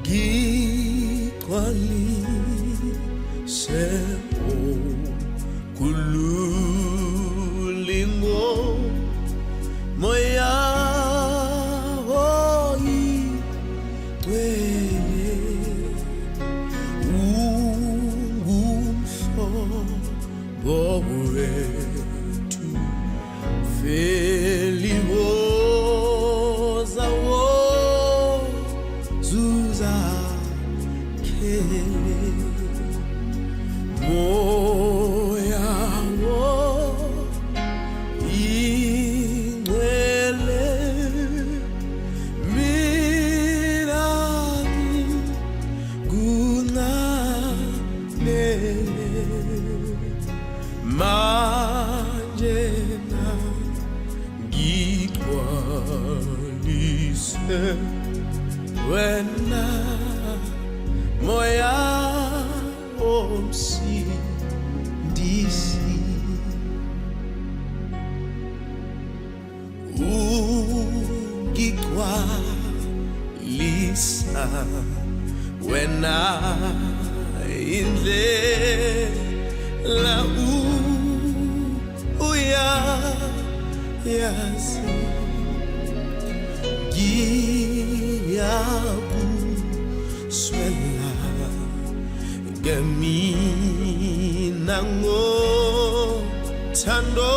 ngigcwalise kululimo moya oyigcwele ungumhlobo wethu feliwoza wozuza khele moya oyigcwele mina ngikunamele manje ngigcwalise wena moya omsindisi ungigcwalisa wena indlela uyayazi ngiyakuswela ngemina ngothando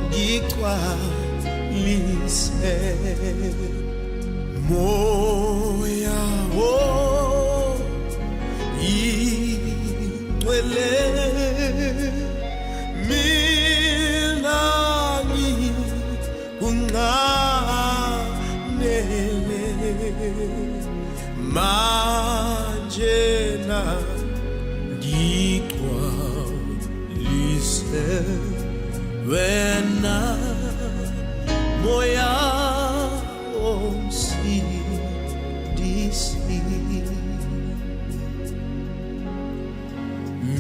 ngigcwalise moya oyigcwele mina ngikungamele manje ngigcwalise wena moya omsindisi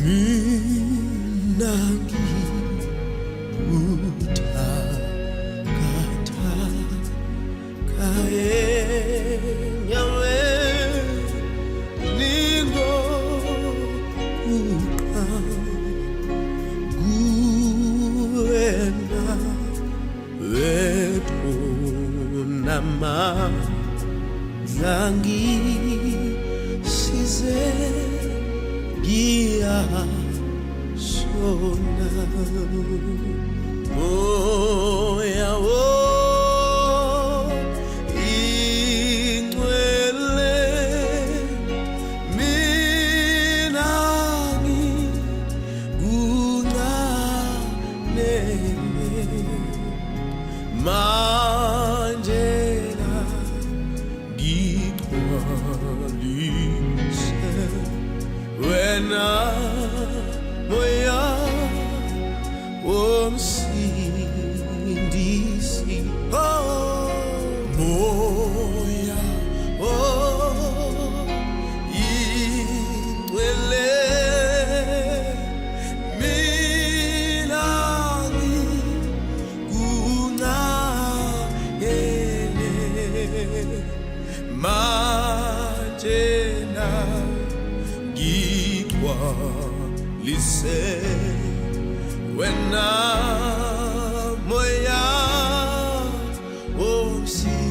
mina ngikuthakatha enyawe ningo kuwena wethu namandla ngisize ngiyashona moya oyigcwele mina ngikunamele manje ngigcwalise wena moya omsindisi moya oyigcwele mina ngikunamele manje ngigcwalise wena moya omsindisi